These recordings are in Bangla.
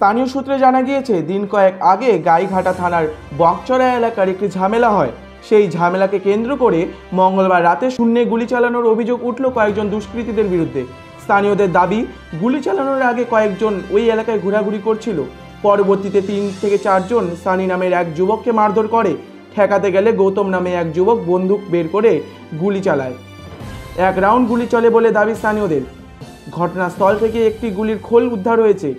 স্থানীয় সূত্রে জানা গিয়েছে, দিন কয়েক আগে গাইঘাটা থানার বকচড়া এলাকার একটি ঝামেলা হয়। সেই ঝামেলাকে কেন্দ্র করে মঙ্গলবার রাতে শূন্যে গুলি চালানোর অভিযোগ উঠল কয়েকজন দুষ্কৃতীদের বিরুদ্ধে। স্থানীয়দের দাবি, গুলি চালানোর আগে কয়েকজন ওই এলাকায় ঘোরাঘুরি করছিল। পরবর্তীতে 3 থেকে 4 জন সানি নামের এক যুবককে মারধর করে। ঠেকাতে গেলে গৌতম নামে এক যুবক বন্দুক বের করে গুলি চালায়। 1 রাউন্ড গুলি চলে বলে দাবি স্থানীয়দের। ঘটনাস্থল থেকে একটি গুলির খোল উদ্ধার হয়েছে।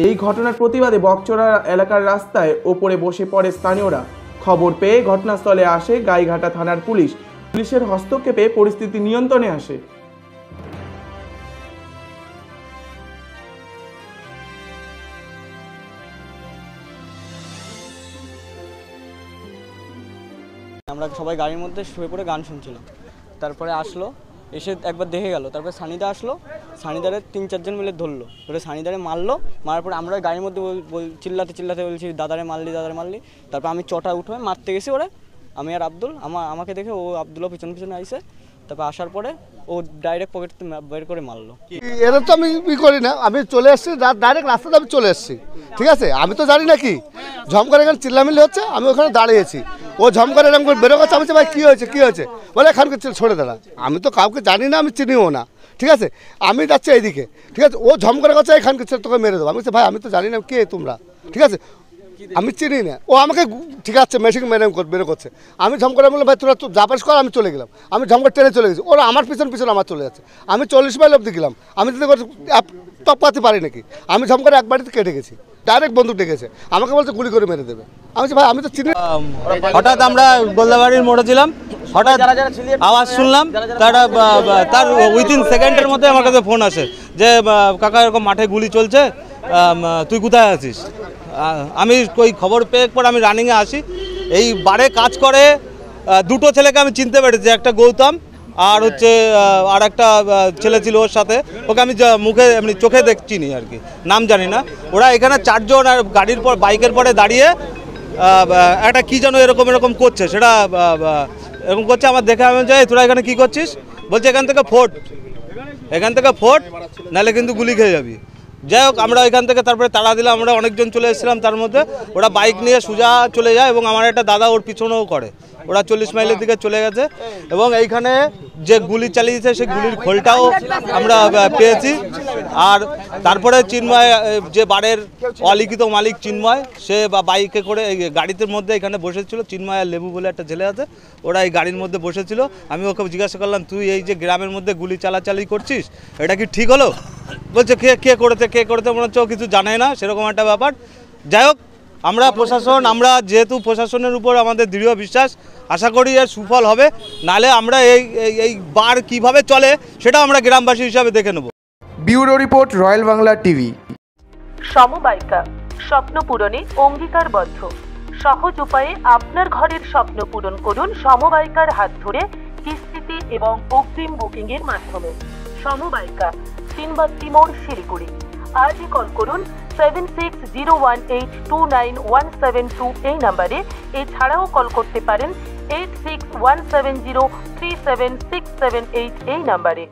এই ঘটনার প্রতিবাদে বকচড়া এলাকার রাস্তায় ওপরে বসে পড়ে স্থানীয়রা। খবর পেয়ে ঘটনাস্থলে আসে গাইঘাটা থানার পুলিশ। পুলিশের হস্তক্ষেপে পরিস্থিতি নিয়ন্ত্রণে আসে। আমরা সবাই গাড়ির মধ্যে শুয়ে পড়ে গান শুনছিলাম। তারপরে আসলো, এসে একবার দেখে গেল। তারপরে সানিদা আসলো, সানিদারে 3-4 জন মিলে ধরলো, ধরে সানিদারে মারলো। মারার পরে আমরা গাড়ির মধ্যে চিল্লাতে বলছি দাদারে মারলি। তারপর আমি চটা উঠে মারতে গেছি ওরা, আমি আর আব্দুল। আমাকে দেখে ও আব্দুলও পিছনে আইসে। তারপর আসার পরে ও ডাইরেক্ট পকেট বের করে মারলো। এটা তো আমি করি না, আমি চলে এসেছি ডাইরেক্ট রাস্তাতে, আমি চলে এসেছি। ঠিক আছে, আমি তো জানি না কি ঝম করে এখানে চিল্লামিল্লি হচ্ছে, আমি ওখানে দাঁড়িয়েছি। ও ঝম করে এরকম করে বেরো গেছে। আমি ভাই কী হয়েছে বলে এখানকে ছোড়ে দাঁড়া। আমি তো কাউকে জানি না, আমি চিনিও না। ঠিক আছে, আমি যাচ্ছি এইদিকে। ঠিক আছে, ও ঝম করে গেছে এখানকে তোকে মেরে দেবো। আমি ভাই আমি তো জানি না কে তোমরা। ঠিক আছে, আমি চিনি না। ও আমাকে ঠিক আছে মেশিন বের করছে। আমি ঝম করে বললাম ভাই তোরা তো যাপাস কর। আমি চলে গেলাম, আমি ঝম করে ট্রেনে চলে গেছি। ওরা আমার পিছন আমার চলে যাচ্ছে। আমি 40 মাইল অবধি গেলাম। আমি যদি টপকাতে পারি নাকি, আমি ঝম করে এক বাড়িতে কেটে গেছি। ডাইরেক্ট বন্দুক ডেকেছে, আমাকে বলছে গুলি করে মেরে দেবে। আমি ভাই আমি তো চিনি। হঠাৎ আমরা গোলদাবাড়ির মোড়ে ছিলাম, হঠাৎ আওয়াজ শুনলাম। তার উইদিন সেকেন্ডের মধ্যে আমার কাছে ফোন আসে যে কাকা এরকম মাঠে গুলি চলছে, তুই কোথায় আছিস? আমি ওই খবর পেয়ে পর আমি রানিংয়ে আসি। এই বারে কাজ করে 2টো ছেলেকে আমি চিনতে পেরেছি, একটা গৌতম আর হচ্ছে আর একটা ছেলে ছিল ওর সাথে। ওকে আমি মুখে এমনি চোখে চিনি আর কি, নাম জানি না। ওরা এখানে 4 জন আর গাড়ির পর বাইকের পরে দাঁড়িয়ে একটা কী যেন এরকম করছে, সেটা এরকম করছে। আমার দেখে আমি যাই, তোরা এখানে কী করছিস? বলছে এখান থেকে ফোট নাহলে কিন্তু গুলি খেয়ে যাবি। যাই হোক, আমরা এখান থেকে তারপরে তাড়া দিলাম। আমরা অনেকজন চলে এসেছিলাম, তার মধ্যে ওরা বাইক নিয়ে সোজা চলে যায় এবং আমার একটা দাদা ওর পিছনেও করে। ওরা 40 মাইলের দিকে চলে গেছে এবং এইখানে যে গুলি চালিয়েছে সেই গুলির খোলটাও আমরা পেয়েছি। আর তারপরে চিন্ময়, যে বাড়ির অলিখিত মালিক চিন্ময়, সে বাইকে করে এই গাড়িতে মধ্যে এখানে বসেছিল। চিন্ময় আর লেবু বলে একটা ছেলে আছে, ওরা এই গাড়ির মধ্যে বসেছিল। আমি ওকে জিজ্ঞাসা করলাম, তুই এই যে গ্রামের মধ্যে গুলি চালাচালি করছিস, এটা কি ঠিক হলো? বলছে কে করেছে মনে হচ্ছে ও কিছু জানে না, সেরকম একটা ব্যাপার। যাই হোক, আমরা যেহেতু প্রশাসনের উপর আমাদের দৃঢ় বিশ্বাস, আশা করি এর সুফল হবে। নালে আমরা এই বার কিভাবে চলে সেটা আমরা গ্রামবাসী হিসাবে দেখে নেব। Bureau report, royal Bangla TV. সমবায়িকা, স্বপ্ন পূরণে অঙ্গীকারবদ্ধ। সহজ উপায়ে আপনার ঘরের স্বপ্ন পূরণ করুন সমবায়িকার হাত ধরে, কিস্তিতে এবং অগ্রিম বুকিং এর মাধ্যমে। সমবায়িকা, 3 বাত্তি মোড়, শিলিগুড়ি। আজই কল করুন 7601829172 এই নাম্বারে। এছাড়াও কল করতে পারেন 8617037678 এই নাম্বারে।